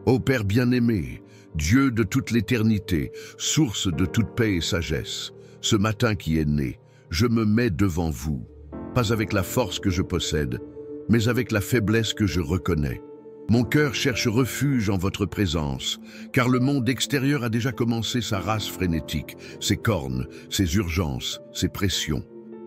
Ô Père bien-aimé, Dieu de toute l'éternité, source de toute paix et sagesse, ce matin qui est né, je me mets devant vous, pas avec la force que je possède, mais avec la faiblesse que je reconnais. Mon cœur cherche refuge en votre présence, car le monde extérieur a déjà commencé sa race frénétique, ses cornes, ses urgences, ses pressions.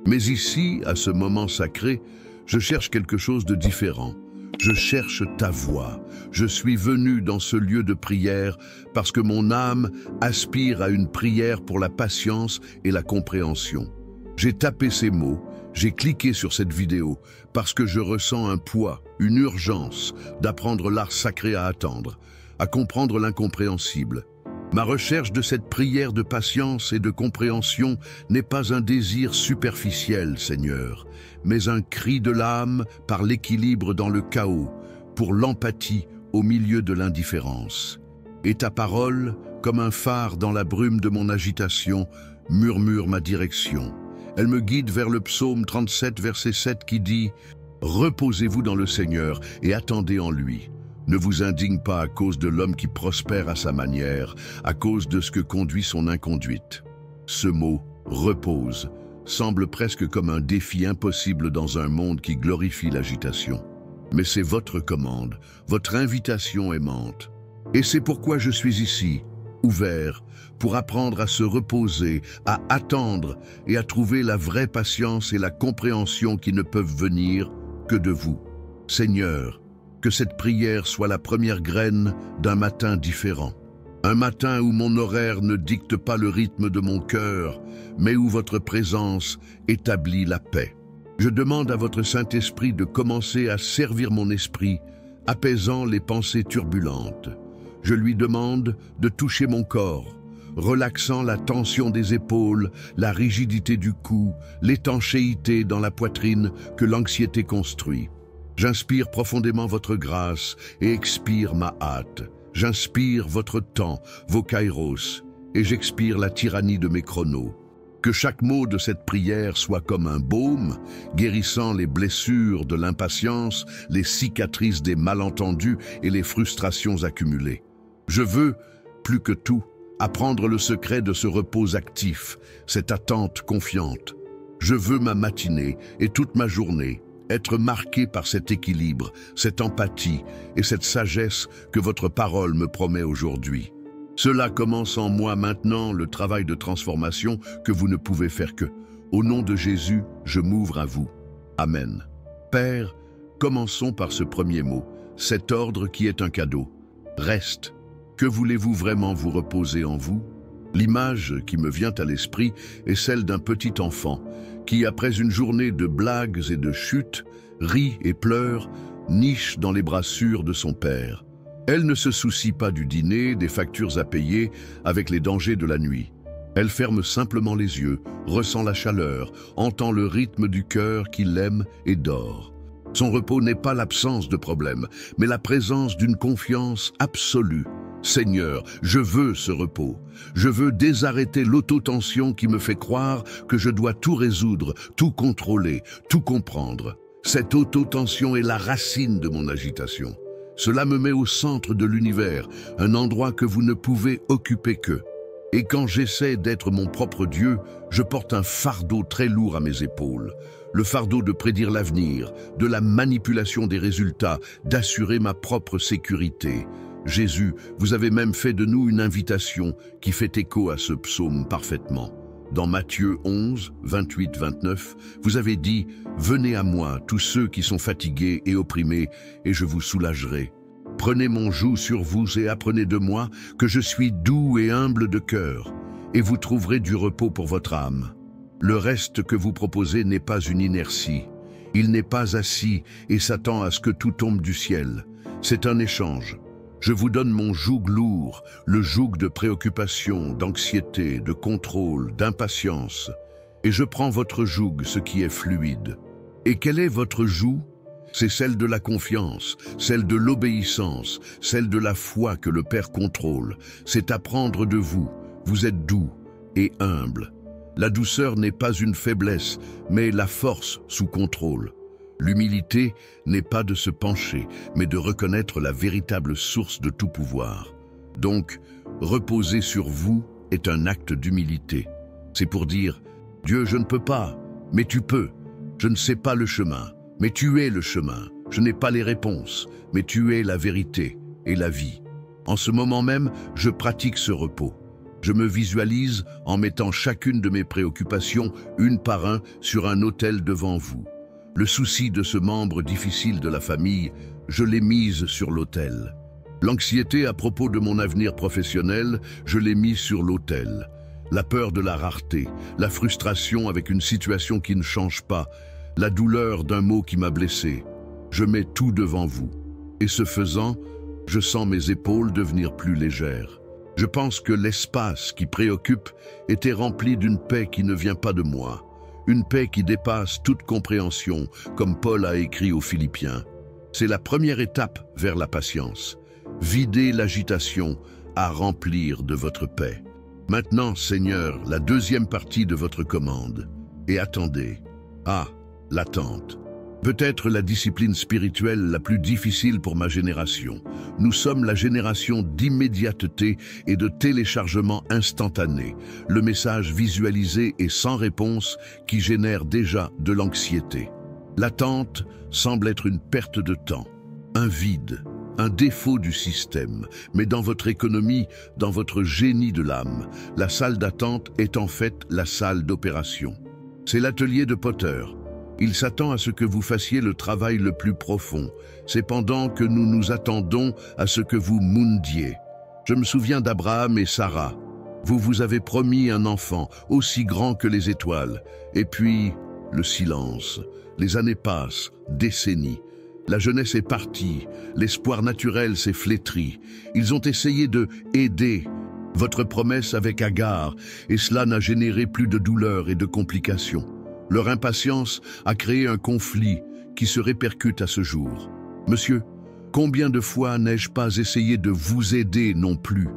Mais ici, à ce moment sacré, je cherche quelque chose de différent. Je cherche ta voix. Je suis venu dans ce lieu de prière parce que mon âme aspire à une prière pour la patience et la compréhension. J'ai tapé ces mots, j'ai cliqué sur cette vidéo parce que je ressens un poids, une urgence d'apprendre l'art sacré à attendre, à comprendre l'incompréhensible. Ma recherche de cette prière de patience et de compréhension n'est pas un désir superficiel, Seigneur, mais un cri de l'âme par l'équilibre dans le chaos, pour l'empathie au milieu de l'indifférence. Et ta parole, comme un phare dans la brume de mon agitation, murmure ma direction. Elle me guide vers le psaume 37, verset 7 qui dit « Reposez-vous dans le Seigneur et attendez en lui. Ne vous indigne pas à cause de l'homme qui prospère à sa manière, à cause de ce que conduit son inconduite. » Ce mot « repose » semble presque comme un défi impossible dans un monde qui glorifie l'agitation. Mais c'est votre commande, votre invitation aimante. Et c'est pourquoi je suis ici, ouvert, pour apprendre à se reposer, à attendre et à trouver la vraie patience et la compréhension qui ne peuvent venir que de vous. Seigneur, que cette prière soit la première graine d'un matin différent. Un matin où mon horaire ne dicte pas le rythme de mon cœur, mais où votre présence établit la paix. Je demande à votre Saint-Esprit de commencer à servir mon esprit, apaisant les pensées turbulentes. Je lui demande de toucher mon corps, relaxant la tension des épaules, la rigidité du cou, l'étanchéité dans la poitrine que l'anxiété construit. J'inspire profondément votre grâce et expire ma hâte. J'inspire votre temps, vos kairos, et j'expire la tyrannie de mes chronos. Que chaque mot de cette prière soit comme un baume, guérissant les blessures de l'impatience, les cicatrices des malentendus et les frustrations accumulées. Je veux, plus que tout, apprendre le secret de ce repos actif, cette attente confiante. Je veux ma matinée et toute ma journée être marqué par cet équilibre, cette empathie et cette sagesse que votre parole me promet aujourd'hui. Cela commence en moi maintenant le travail de transformation que vous ne pouvez faire que. Au nom de Jésus, je m'ouvre à vous. Amen. Père, commençons par ce premier mot, cet ordre qui est un cadeau. Reste. Que voulez-vous vraiment vous reposer en vous? L'image qui me vient à l'esprit est celle d'un petit enfant qui, après une journée de blagues et de chutes, rit et pleure, niche dans les bras sûrs de son père. Elle ne se soucie pas du dîner, des factures à payer, avec les dangers de la nuit. Elle ferme simplement les yeux, ressent la chaleur, entend le rythme du cœur qui l'aime et dort. Son repos n'est pas l'absence de problème, mais la présence d'une confiance absolue. Seigneur, je veux ce repos. Je veux désarrêter l'autotension qui me fait croire que je dois tout résoudre, tout contrôler, tout comprendre. Cette autotension est la racine de mon agitation. Cela me met au centre de l'univers, un endroit que vous ne pouvez occuper que. Et quand j'essaie d'être mon propre Dieu, je porte un fardeau très lourd à mes épaules. Le fardeau de prédire l'avenir, de la manipulation des résultats, d'assurer ma propre sécurité. Jésus, vous avez même fait de nous une invitation qui fait écho à ce psaume parfaitement. Dans Matthieu 11, 28-29, vous avez dit « Venez à moi, tous ceux qui sont fatigués et opprimés, et je vous soulagerai. Prenez mon joug sur vous et apprenez de moi que je suis doux et humble de cœur, et vous trouverez du repos pour votre âme. Le reste que vous proposez n'est pas une inertie. Il n'est pas assis et s'attend à ce que tout tombe du ciel. C'est un échange. Je vous donne mon joug lourd, le joug de préoccupation, d'anxiété, de contrôle, d'impatience. Et je prends votre joug, ce qui est fluide. Et quel est votre joug? C'est celle de la confiance, celle de l'obéissance, celle de la foi que le Père contrôle. C'est apprendre de vous. Vous êtes doux et humble. La douceur n'est pas une faiblesse, mais la force sous contrôle. L'humilité n'est pas de se pencher, mais de reconnaître la véritable source de tout pouvoir. Donc, reposer sur vous est un acte d'humilité. C'est pour dire, Dieu, je ne peux pas, mais tu peux. Je ne sais pas le chemin, mais tu es le chemin. Je n'ai pas les réponses, mais tu es la vérité et la vie. En ce moment même, je pratique ce repos. Je me visualise en mettant chacune de mes préoccupations, une par un, sur un autel devant vous. Le souci de ce membre difficile de la famille, je l'ai mise sur l'autel. L'anxiété à propos de mon avenir professionnel, je l'ai mise sur l'autel. La peur de la rareté, la frustration avec une situation qui ne change pas, la douleur d'un mot qui m'a blessé. Je mets tout devant vous. Et ce faisant, je sens mes épaules devenir plus légères. Je pense que l'espace qui préoccupe était rempli d'une paix qui ne vient pas de moi. Une paix qui dépasse toute compréhension, comme Paul a écrit aux Philippiens. C'est la première étape vers la patience. Videz l'agitation à remplir de votre paix. Maintenant, Seigneur, la deuxième partie de votre commande. Et attendez. Ah, l'attente. Peut-être la discipline spirituelle la plus difficile pour ma génération. Nous sommes la génération d'immédiateté et de téléchargement instantané. Le message visualisé et sans réponse qui génère déjà de l'anxiété. L'attente semble être une perte de temps, un vide, un défaut du système. Mais dans votre économie, dans votre génie de l'âme, la salle d'attente est en fait la salle d'opération. C'est l'atelier de Potter. Il s'attend à ce que vous fassiez le travail le plus profond. C'est pendant que nous nous attendons à ce que vous moundiez. Je me souviens d'Abraham et Sarah. Vous vous avez promis un enfant, aussi grand que les étoiles. Et puis, le silence. Les années passent, décennies. La jeunesse est partie, l'espoir naturel s'est flétri. Ils ont essayé de aider votre promesse avec Agar, et cela n'a généré plus de douleur et de complications. Leur impatience a créé un conflit qui se répercute à ce jour. Monsieur, combien de fois n'ai-je pas essayé de vous aider non plus?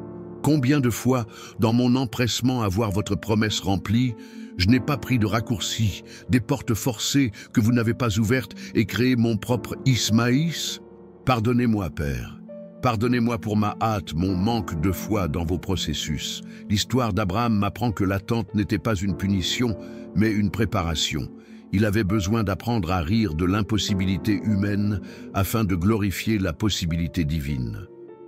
Combien de fois, dans mon empressement à voir votre promesse remplie, je n'ai pas pris de raccourcis, des portes forcées que vous n'avez pas ouvertes et créé mon propre Ismaïs? Pardonnez-moi, Père. Pardonnez-moi pour ma hâte, mon manque de foi dans vos processus. L'histoire d'Abraham m'apprend que l'attente n'était pas une punition, mais une préparation. Il avait besoin d'apprendre à rire de l'impossibilité humaine afin de glorifier la possibilité divine.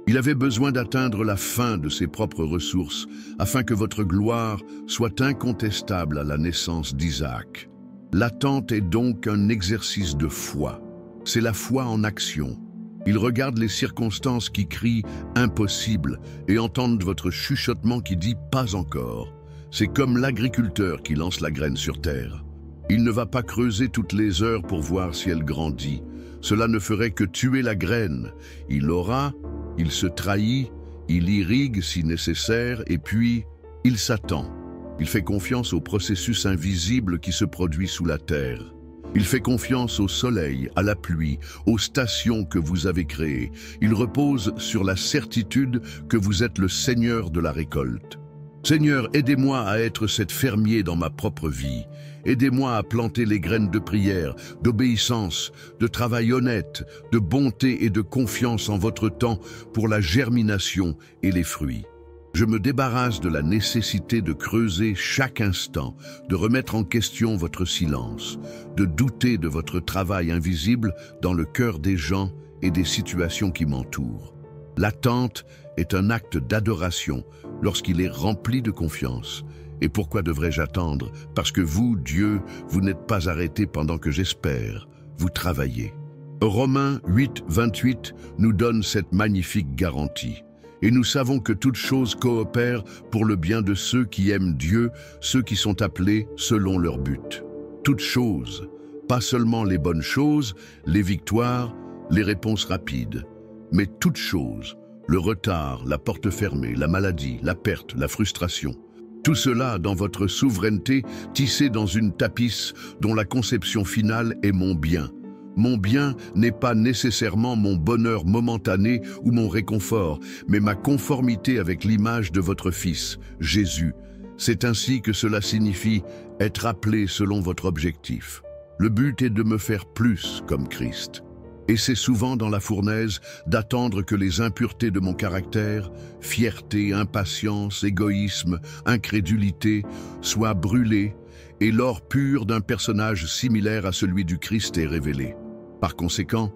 Il avait besoin d'atteindre la fin de ses propres ressources afin que votre gloire soit incontestable à la naissance d'Isaac. L'attente est donc un exercice de foi. C'est la foi en action. Ils regardent les circonstances qui crient « impossible » et entendent votre chuchotement qui dit « pas encore ». C'est comme l'agriculteur qui lance la graine sur terre. Il ne va pas creuser toutes les heures pour voir si elle grandit. Cela ne ferait que tuer la graine. Il l'aura, il se trahit, il irrigue si nécessaire et puis il s'attend. Il fait confiance au processus invisible qui se produit sous la terre. Il fait confiance au soleil, à la pluie, aux stations que vous avez créées. Il repose sur la certitude que vous êtes le Seigneur de la récolte. Seigneur, aidez-moi à être cet fermier dans ma propre vie. Aidez-moi à planter les graines de prière, d'obéissance, de travail honnête, de bonté et de confiance en votre temps pour la germination et les fruits. Je me débarrasse de la nécessité de creuser chaque instant, de remettre en question votre silence, de douter de votre travail invisible dans le cœur des gens et des situations qui m'entourent. L'attente est un acte d'adoration lorsqu'il est rempli de confiance. Et pourquoi devrais-je attendre? Parce que vous, Dieu, vous n'êtes pas arrêté pendant que j'espère. Vous travaillez. Romains 8, 28 nous donne cette magnifique garantie. Et nous savons que toutes choses coopèrent pour le bien de ceux qui aiment Dieu, ceux qui sont appelés selon leur but. Toutes choses, pas seulement les bonnes choses, les victoires, les réponses rapides, mais toutes choses, le retard, la porte fermée, la maladie, la perte, la frustration. Tout cela dans votre souveraineté, tissé dans une tapisse dont la conception finale est mon bien. Mon bien n'est pas nécessairement mon bonheur momentané ou mon réconfort, mais ma conformité avec l'image de votre Fils, Jésus. C'est ainsi que cela signifie être appelé selon votre objectif. Le but est de me faire plus comme Christ. Et c'est souvent dans la fournaise d'attendre que les impuretés de mon caractère, fierté, impatience, égoïsme, incrédulité, soient brûlées et l'or pur d'un personnage similaire à celui du Christ est révélé. Par conséquent,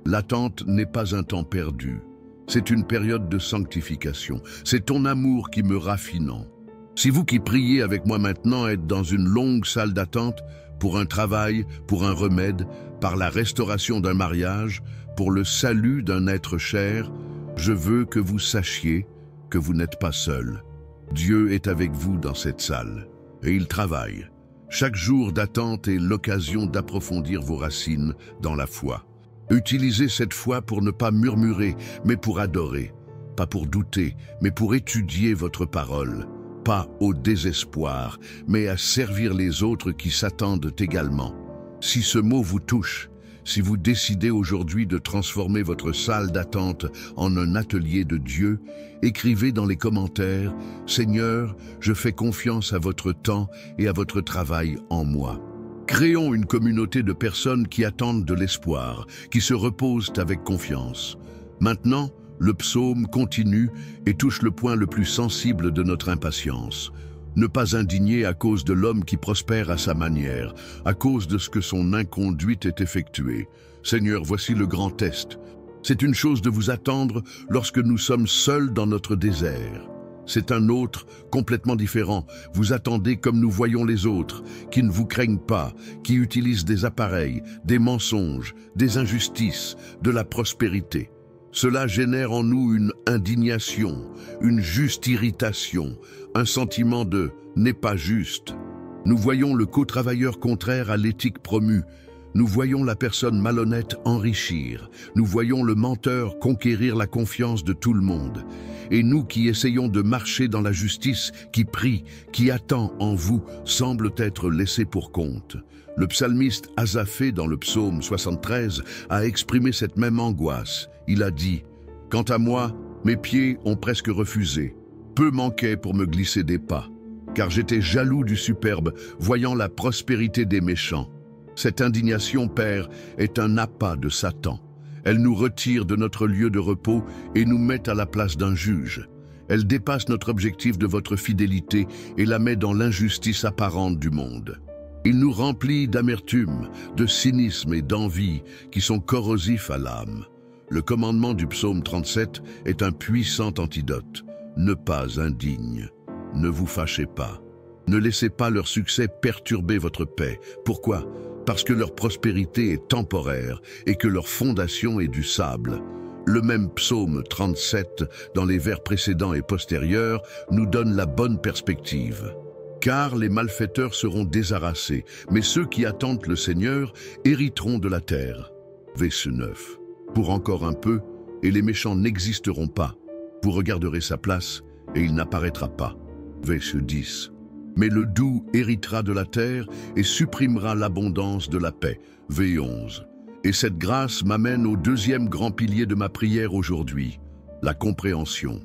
l'attente n'est pas un temps perdu. C'est une période de sanctification. C'est ton amour qui me raffinant. Si vous qui priez avec moi maintenant êtes dans une longue salle d'attente, pour un travail, pour un remède, par la restauration d'un mariage, pour le salut d'un être cher, je veux que vous sachiez que vous n'êtes pas seul. Dieu est avec vous dans cette salle, et il travaille. Chaque jour d'attente est l'occasion d'approfondir vos racines dans la foi. Utilisez cette foi pour ne pas murmurer, mais pour adorer, pas pour douter, mais pour étudier votre parole. Pas au désespoir, mais à servir les autres qui s'attendent également. Si ce mot vous touche, si vous décidez aujourd'hui de transformer votre salle d'attente en un atelier de Dieu, écrivez dans les commentaires « Seigneur, je fais confiance à votre temps et à votre travail en moi ». Créons une communauté de personnes qui attendent de l'espoir, qui se reposent avec confiance. Maintenant, le psaume continue et touche le point le plus sensible de notre impatience. Ne pas indigner à cause de l'homme qui prospère à sa manière, à cause de ce que son inconduite est effectuée. Seigneur, voici le grand test. C'est une chose de vous attendre lorsque nous sommes seuls dans notre désert. C'est un autre, complètement différent. Vous attendez comme nous voyons les autres, qui ne vous craignent pas, qui utilisent des appareils, des mensonges, des injustices, de la prospérité. Cela génère en nous une indignation, une juste irritation, un sentiment de « n'est pas juste ». Nous voyons le co-travailleur contraire à l'éthique promue. Nous voyons la personne malhonnête enrichir. Nous voyons le menteur conquérir la confiance de tout le monde. Et nous qui essayons de marcher dans la justice, qui prie, qui attend en vous, semblent être laissés pour compte. Le psalmiste Asaphée, dans le psaume 73, a exprimé cette même angoisse. Il a dit « Quant à moi, mes pieds ont presque refusé. Peu manquait pour me glisser des pas, car j'étais jaloux du superbe, voyant la prospérité des méchants. Cette indignation, Père, est un appât de Satan. Elle nous retire de notre lieu de repos et nous met à la place d'un juge. Elle dépasse notre objectif de votre fidélité et la met dans l'injustice apparente du monde. Il nous remplit d'amertume, de cynisme et d'envie qui sont corrosifs à l'âme. Le commandement du psaume 37 est un puissant antidote. Ne pas indigne. Ne vous fâchez pas. Ne laissez pas leur succès perturber votre paix. Pourquoi ? Parce que leur prospérité est temporaire et que leur fondation est du sable. Le même psaume 37, dans les vers précédents et postérieurs, nous donne la bonne perspective. Car les malfaiteurs seront désharassés, mais ceux qui attendent le Seigneur hériteront de la terre. Verset 9. Pour encore un peu, et les méchants n'existeront pas. Vous regarderez sa place, et il n'apparaîtra pas. Verset 10. Mais le doux héritera de la terre et supprimera l'abondance de la paix. V11. Et cette grâce m'amène au deuxième grand pilier de ma prière aujourd'hui, la compréhension.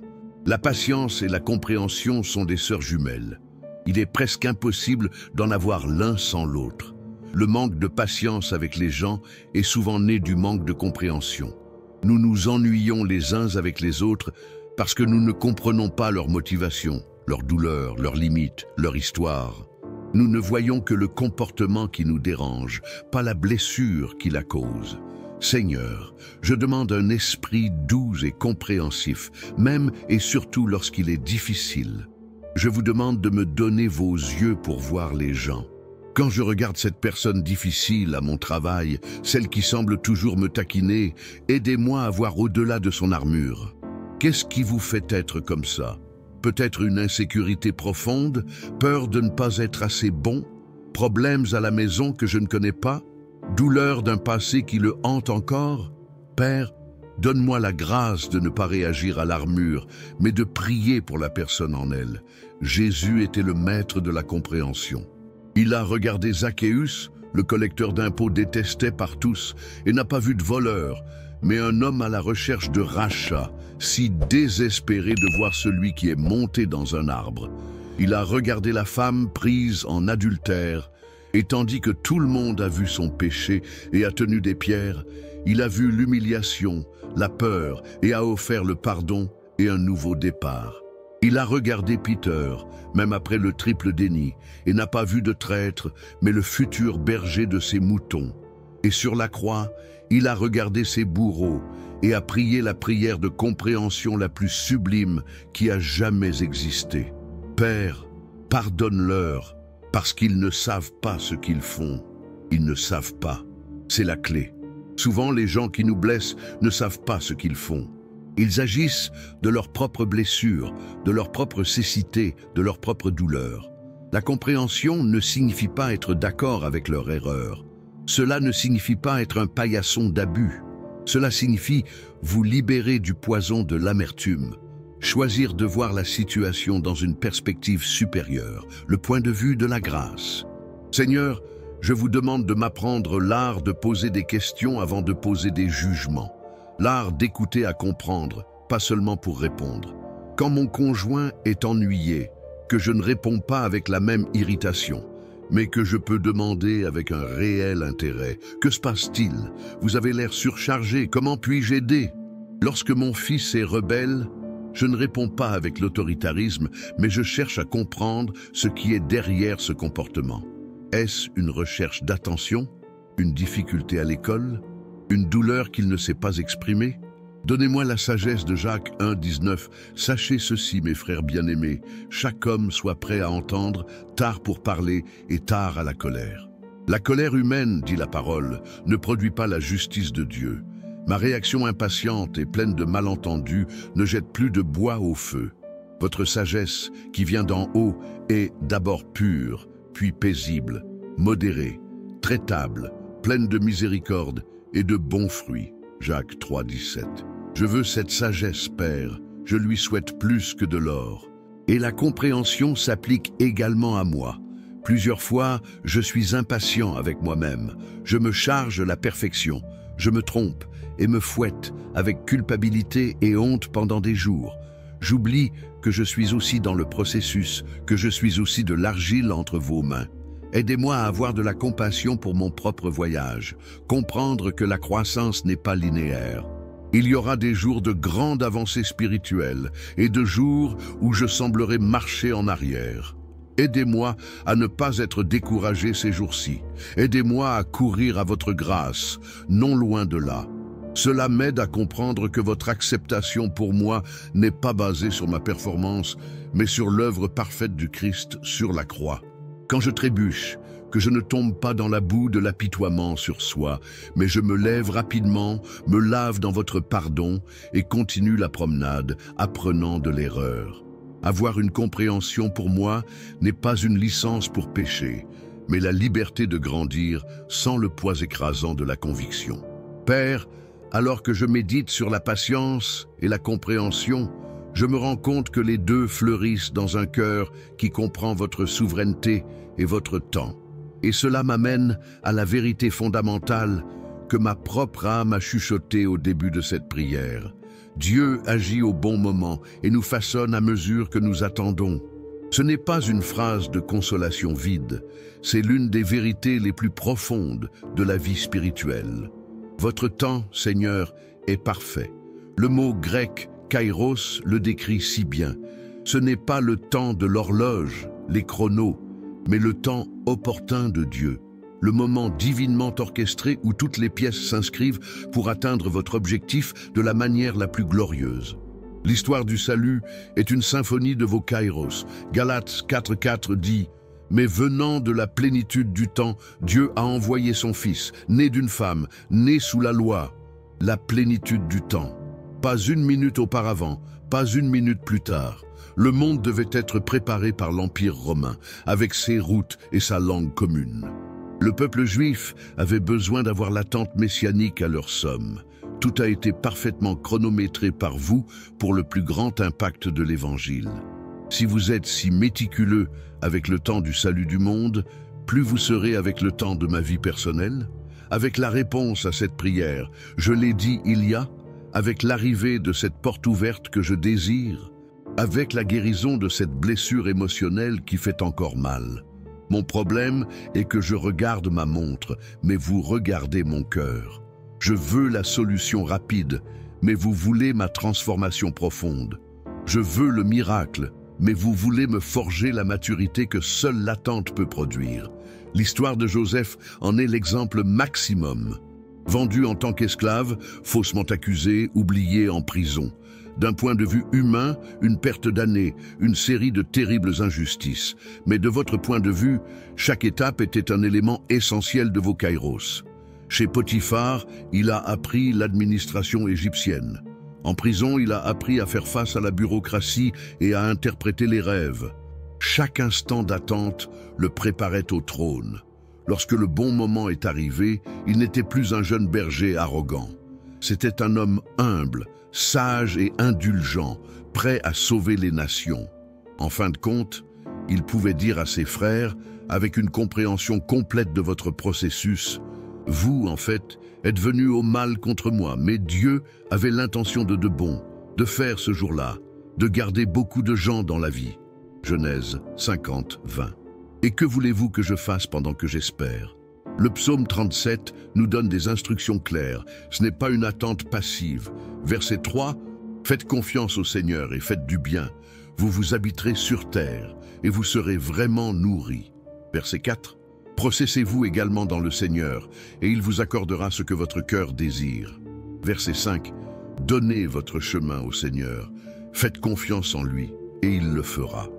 La patience et la compréhension sont des sœurs jumelles. Il est presque impossible d'en avoir l'un sans l'autre. Le manque de patience avec les gens est souvent né du manque de compréhension. Nous nous ennuyons les uns avec les autres parce que nous ne comprenons pas leurs motivations, leurs douleurs, leurs limites, leur histoire. Nous ne voyons que le comportement qui nous dérange, pas la blessure qui la cause. Seigneur, je demande un esprit doux et compréhensif, même et surtout lorsqu'il est difficile. Je vous demande de me donner vos yeux pour voir les gens. Quand je regarde cette personne difficile à mon travail, celle qui semble toujours me taquiner, aidez-moi à voir au-delà de son armure. Qu'est-ce qui vous fait être comme ça ? Peut-être une insécurité profonde, peur de ne pas être assez bon, problèmes à la maison que je ne connais pas, douleur d'un passé qui le hante encore ? Père, donne-moi la grâce de ne pas réagir à l'armure, mais de prier pour la personne en elle. Jésus était le maître de la compréhension. Il a regardé Zachéus, le collecteur d'impôts détesté par tous, et n'a pas vu de voleur, mais un homme à la recherche de rachat, si désespéré de voir celui qui est monté dans un arbre. Il a regardé la femme prise en adultère, Et tandis que tout le monde a vu son péché et a tenu des pierres, il a vu l'humiliation, la peur et a offert le pardon et un nouveau départ. Il a regardé Peter, même après le triple déni, et n'a pas vu de traître, mais le futur berger de ses moutons. Et sur la croix, il a regardé ses bourreaux et a prié la prière de compréhension la plus sublime qui a jamais existé. Père, pardonne-leur, parce qu'ils ne savent pas ce qu'ils font. Ils ne savent pas. C'est la clé. Souvent, les gens qui nous blessent ne savent pas ce qu'ils font. Ils agissent de leurs propres blessures, de leur propre cécité, de leur propre douleur. La compréhension ne signifie pas être d'accord avec leur erreur. Cela ne signifie pas être un paillasson d'abus. Cela signifie vous libérer du poison de l'amertume. Choisir de voir la situation dans une perspective supérieure, le point de vue de la grâce. Seigneur, je vous demande de m'apprendre l'art de poser des questions avant de poser des jugements. L'art d'écouter à comprendre, pas seulement pour répondre. Quand mon conjoint est ennuyé, que je ne réponds pas avec la même irritation, mais que je peux demander avec un réel intérêt. Que se passe-t-il? Vous avez l'air surchargé, comment puis-je aider? Lorsque mon fils est rebelle, je ne réponds pas avec l'autoritarisme, mais je cherche à comprendre ce qui est derrière ce comportement. Est-ce une recherche d'attention? Une difficulté à l'école? Une douleur qu'il ne sait pas exprimer? Donnez-moi la sagesse de Jacques 1,19. Sachez ceci, mes frères bien-aimés, chaque homme soit prêt à entendre, tard pour parler et tard à la colère. La colère humaine, dit la parole, ne produit pas la justice de Dieu. Ma réaction impatiente et pleine de malentendus ne jette plus de bois au feu. Votre sagesse, qui vient d'en haut, est d'abord pure, puis paisible, modérée, traitable, pleine de miséricorde et de bons fruits. Jacques 3,17. Je veux cette sagesse, Père, je lui souhaite plus que de l'or. Et la compréhension s'applique également à moi. Plusieurs fois, je suis impatient avec moi-même. Je me charge la perfection. Je me trompe et me fouette avec culpabilité et honte pendant des jours. J'oublie que je suis aussi dans le processus, que je suis aussi de l'argile entre vos mains. Aidez-moi à avoir de la compassion pour mon propre voyage, comprendre que la croissance n'est pas linéaire. Il y aura des jours de grande avancée spirituelle et de jours où je semblerai marcher en arrière. Aidez-moi à ne pas être découragé ces jours-ci. Aidez-moi à courir à votre grâce, non loin de là. Cela m'aide à comprendre que votre acceptation pour moi n'est pas basée sur ma performance, mais sur l'œuvre parfaite du Christ sur la croix. Quand je trébuche, que je ne tombe pas dans la boue de l'apitoiement sur soi, mais je me lève rapidement, me lave dans votre pardon et continue la promenade, apprenant de l'erreur. Avoir une compréhension pour moi n'est pas une licence pour pécher, mais la liberté de grandir sans le poids écrasant de la conviction. Père, alors que je médite sur la patience et la compréhension, je me rends compte que les deux fleurissent dans un cœur qui comprend votre souveraineté et votre temps. Et cela m'amène à la vérité fondamentale que ma propre âme a chuchotée au début de cette prière. Dieu agit au bon moment et nous façonne à mesure que nous attendons. Ce n'est pas une phrase de consolation vide, c'est l'une des vérités les plus profondes de la vie spirituelle. Votre temps, Seigneur, est parfait. Le mot grec « kairos » le décrit si bien. Ce n'est pas le temps de l'horloge, les chronos, mais le temps opportun de Dieu, le moment divinement orchestré où toutes les pièces s'inscrivent pour atteindre votre objectif de la manière la plus glorieuse. L'histoire du salut est une symphonie de vos kairos. Galates 4,4 dit « Mais venant de la plénitude du temps, Dieu a envoyé son Fils, né d'une femme, né sous la loi. » La plénitude du temps. Pas une minute auparavant, pas une minute plus tard. Le monde devait être préparé par l'Empire romain, avec ses routes et sa langue commune. Le peuple juif avait besoin d'avoir l'attente messianique à leur somme. Tout a été parfaitement chronométré par vous pour le plus grand impact de l'Évangile. Si vous êtes si méticuleux avec le temps du salut du monde, plus vous serez avec le temps de ma vie personnelle. Avec la réponse à cette prière, je l'ai dit il y a, avec l'arrivée de cette porte ouverte que je désire, avec la guérison de cette blessure émotionnelle qui fait encore mal. Mon problème est que je regarde ma montre, mais vous regardez mon cœur. Je veux la solution rapide, mais vous voulez ma transformation profonde. Je veux le miracle, mais vous voulez me forger la maturité que seule l'attente peut produire. L'histoire de Joseph en est l'exemple maximum. Vendu en tant qu'esclave, faussement accusé, oublié en prison. D'un point de vue humain, une perte d'années, une série de terribles injustices. Mais de votre point de vue, chaque étape était un élément essentiel de vos kairos. Chez Potiphar, il a appris l'administration égyptienne. En prison, il a appris à faire face à la bureaucratie et à interpréter les rêves. Chaque instant d'attente le préparait au trône. Lorsque le bon moment est arrivé, il n'était plus un jeune berger arrogant. C'était un homme humble, sage et indulgent, prêt à sauver les nations. En fin de compte, il pouvait dire à ses frères, avec une compréhension complète de votre processus, « Vous, en fait, êtes venus au mal contre moi, mais Dieu avait l'intention de bon, de faire ce jour-là, de garder beaucoup de gens dans la vie. » Genèse 50, 20. Et que voulez-vous que je fasse pendant que j'espère? Le psaume 37 nous donne des instructions claires. Ce n'est pas une attente passive. Verset 3, « Faites confiance au Seigneur et faites du bien. Vous vous habiterez sur terre et vous serez vraiment nourris. » Verset 4, « Processez-vous également dans le Seigneur et il vous accordera ce que votre cœur désire. » Verset 5, « Donnez votre chemin au Seigneur. Faites confiance en lui et il le fera. »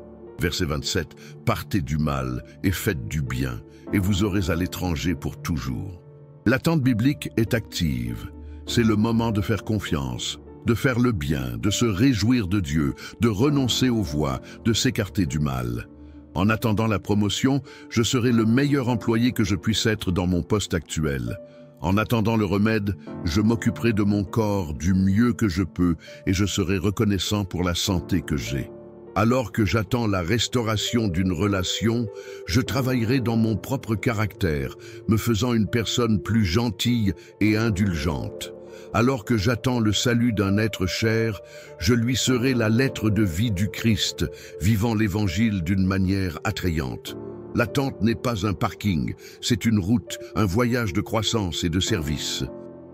Verset 27, « Partez du mal et faites du bien, et vous aurez à l'étranger pour toujours. » L'attente biblique est active. C'est le moment de faire confiance, de faire le bien, de se réjouir de Dieu, de renoncer aux voies, de s'écarter du mal. En attendant la promotion, je serai le meilleur employé que je puisse être dans mon poste actuel. En attendant le remède, je m'occuperai de mon corps du mieux que je peux et je serai reconnaissant pour la santé que j'ai. Alors que j'attends la restauration d'une relation, je travaillerai dans mon propre caractère, me faisant une personne plus gentille et indulgente. Alors que j'attends le salut d'un être cher, je lui serai la lettre de vie du Christ, vivant l'Évangile d'une manière attrayante. L'attente n'est pas un parking, c'est une route, un voyage de croissance et de service.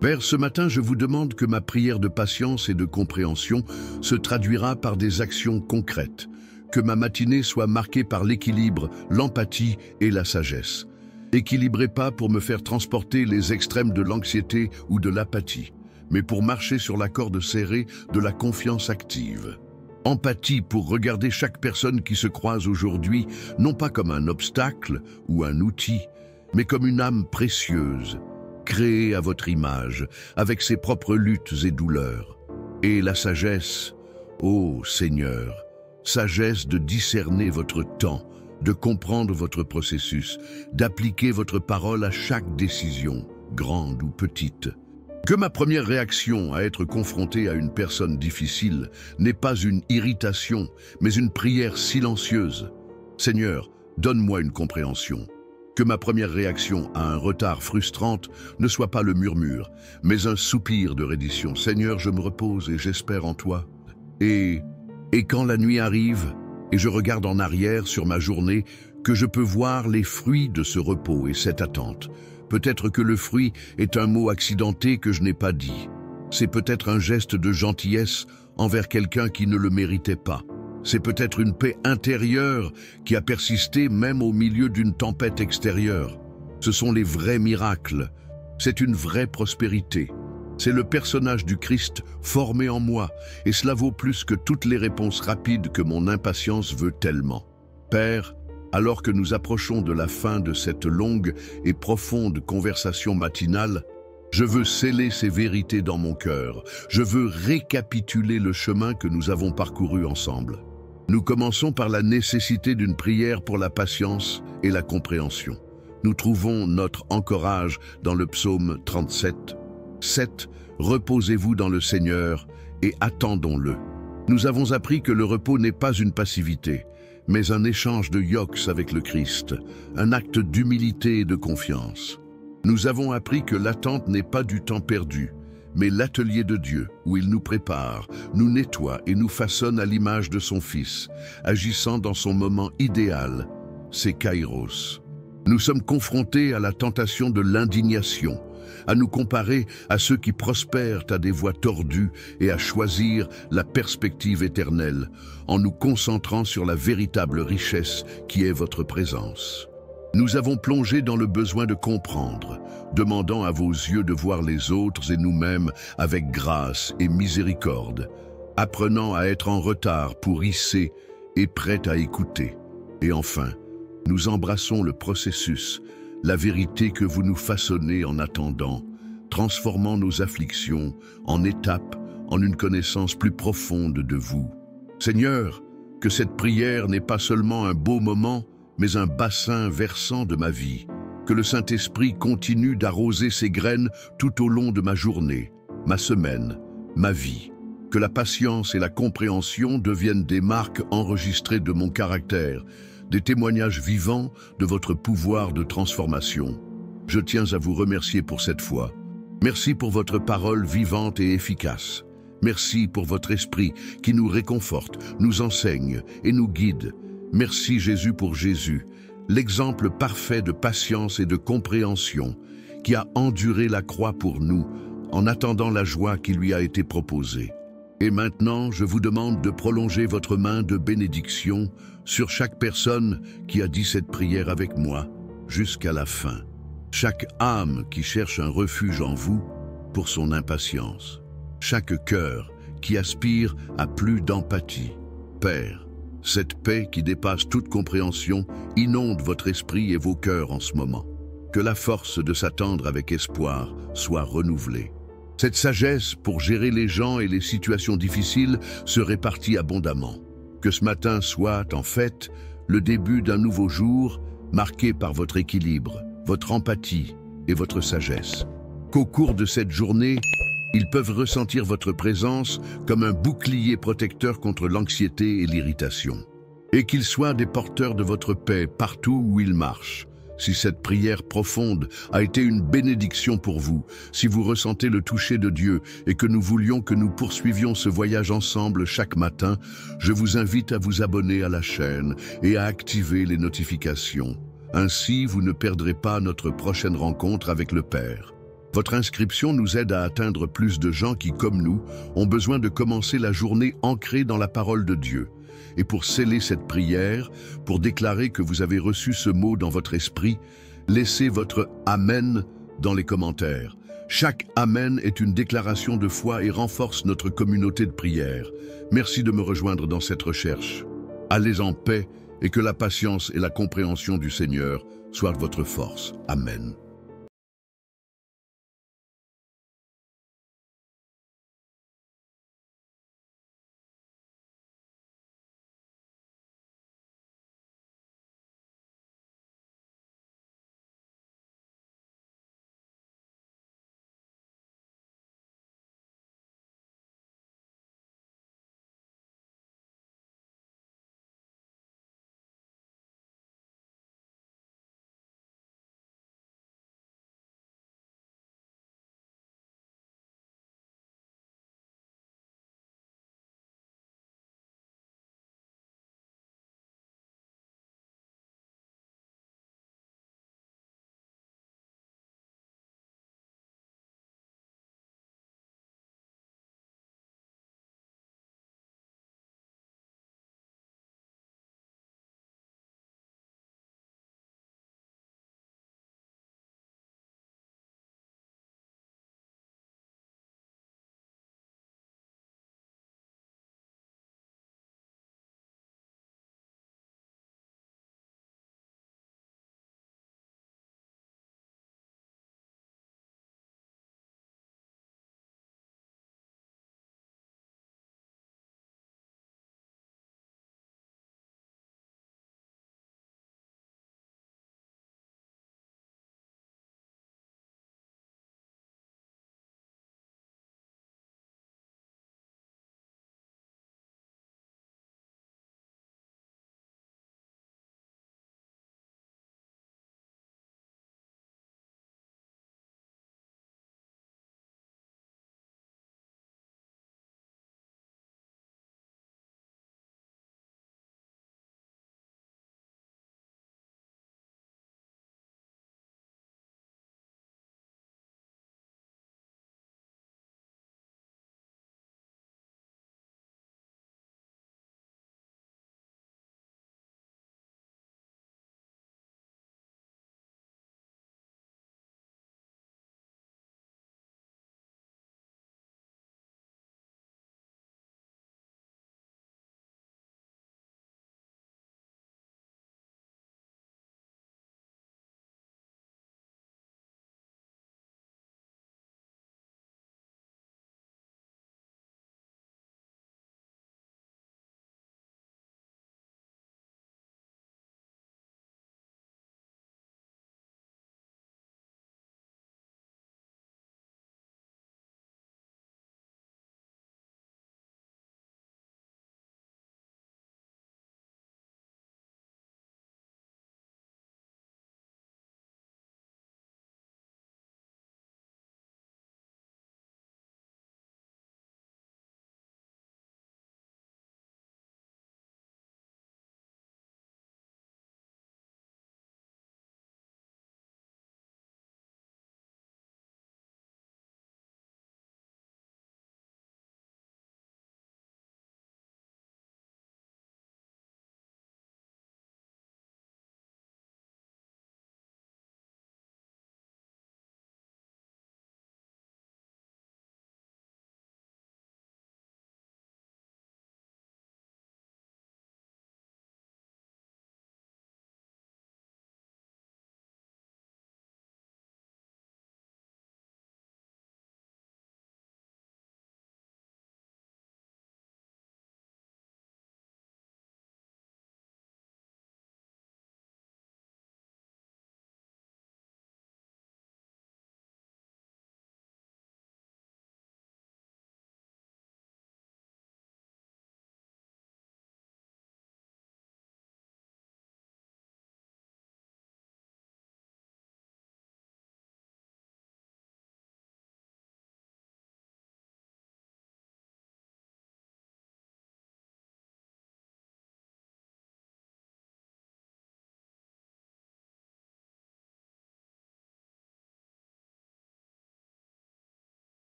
Vers ce matin, je vous demande que ma prière de patience et de compréhension se traduira par des actions concrètes, que ma matinée soit marquée par l'équilibre, l'empathie et la sagesse. Équilibrez pas pour me faire transporter les extrêmes de l'anxiété ou de l'apathie, mais pour marcher sur la corde serrée de la confiance active. Empathie pour regarder chaque personne qui se croise aujourd'hui, non pas comme un obstacle ou un outil, mais comme une âme précieuse, créée à votre image, avec ses propres luttes et douleurs. Et la sagesse, ô Seigneur, sagesse de discerner votre temps, de comprendre votre processus, d'appliquer votre parole à chaque décision, grande ou petite. Que ma première réaction à être confronté à une personne difficile n'est pas une irritation, mais une prière silencieuse. Seigneur, donne-moi une compréhension. Que ma première réaction à un retard frustrante ne soit pas le murmure, mais un soupir de reddition. Seigneur, je me repose et j'espère en toi. Et quand la nuit arrive et je regarde en arrière sur ma journée, que je peux voir les fruits de ce repos et cette attente. Peut-être que le fruit est un mot accidenté que je n'ai pas dit. C'est peut-être un geste de gentillesse envers quelqu'un qui ne le méritait pas. C'est peut-être une paix intérieure qui a persisté même au milieu d'une tempête extérieure. Ce sont les vrais miracles. C'est une vraie prospérité. C'est le personnage du Christ formé en moi, et cela vaut plus que toutes les réponses rapides que mon impatience veut tellement. Père, alors que nous approchons de la fin de cette longue et profonde conversation matinale, je veux sceller ces vérités dans mon cœur. Je veux récapituler le chemin que nous avons parcouru ensemble. Nous commençons par la nécessité d'une prière pour la patience et la compréhension. Nous trouvons notre anchorage dans le psaume 37. 7. Reposez-vous dans le Seigneur et attendons-le. Nous avons appris que le repos n'est pas une passivité, mais un échange de yoks avec le Christ, un acte d'humilité et de confiance. Nous avons appris que l'attente n'est pas du temps perdu, mais l'atelier de Dieu, où il nous prépare, nous nettoie et nous façonne à l'image de son Fils, agissant dans son moment idéal. c'est Kairos. Nous sommes confrontés à la tentation de l'indignation, à nous comparer à ceux qui prospèrent à des voies tordues et à choisir la perspective éternelle, en nous concentrant sur la véritable richesse qui est votre présence. Nous avons plongé dans le besoin de comprendre, demandant à vos yeux de voir les autres et nous-mêmes avec grâce et miséricorde, apprenant à être en retard pour hisser et prêts à écouter. Et enfin, nous embrassons le processus, la vérité que vous nous façonnez en attendant, transformant nos afflictions en étapes, en une connaissance plus profonde de vous. Seigneur, que cette prière n'est pas seulement un beau moment, mais un bassin versant de ma vie. Que le Saint-Esprit continue d'arroser ses graines tout au long de ma journée, ma semaine, ma vie. Que la patience et la compréhension deviennent des marques enregistrées de mon caractère, des témoignages vivants de votre pouvoir de transformation. Je tiens à vous remercier pour cette foi. Merci pour votre parole vivante et efficace. Merci pour votre esprit qui nous réconforte, nous enseigne et nous guide. Merci Jésus pour Jésus, l'exemple parfait de patience et de compréhension, qui a enduré la croix pour nous, en attendant la joie qui lui a été proposée. Et maintenant, je vous demande de prolonger votre main de bénédiction sur chaque personne qui a dit cette prière avec moi, jusqu'à la fin. Chaque âme qui cherche un refuge en vous pour son impatience. Chaque cœur qui aspire à plus d'empathie. Père, cette paix qui dépasse toute compréhension inonde votre esprit et vos cœurs en ce moment. Que la force de s'attendre avec espoir soit renouvelée. Cette sagesse pour gérer les gens et les situations difficiles se répartit abondamment. Que ce matin soit, en fait, le début d'un nouveau jour marqué par votre équilibre, votre empathie et votre sagesse. Qu'au cours de cette journée, ils peuvent ressentir votre présence comme un bouclier protecteur contre l'anxiété et l'irritation. Et qu'ils soient des porteurs de votre paix partout où ils marchent. Si cette prière profonde a été une bénédiction pour vous, si vous ressentez le toucher de Dieu et que nous voulions que nous poursuivions ce voyage ensemble chaque matin, je vous invite à vous abonner à la chaîne et à activer les notifications. Ainsi, vous ne perdrez pas notre prochaine rencontre avec le Père. Votre inscription nous aide à atteindre plus de gens qui, comme nous, ont besoin de commencer la journée ancrée dans la parole de Dieu. Et pour sceller cette prière, pour déclarer que vous avez reçu ce mot dans votre esprit, laissez votre « Amen » dans les commentaires. Chaque « Amen » est une déclaration de foi et renforce notre communauté de prière. Merci de me rejoindre dans cette recherche. Allez en paix et que la patience et la compréhension du Seigneur soient votre force. Amen.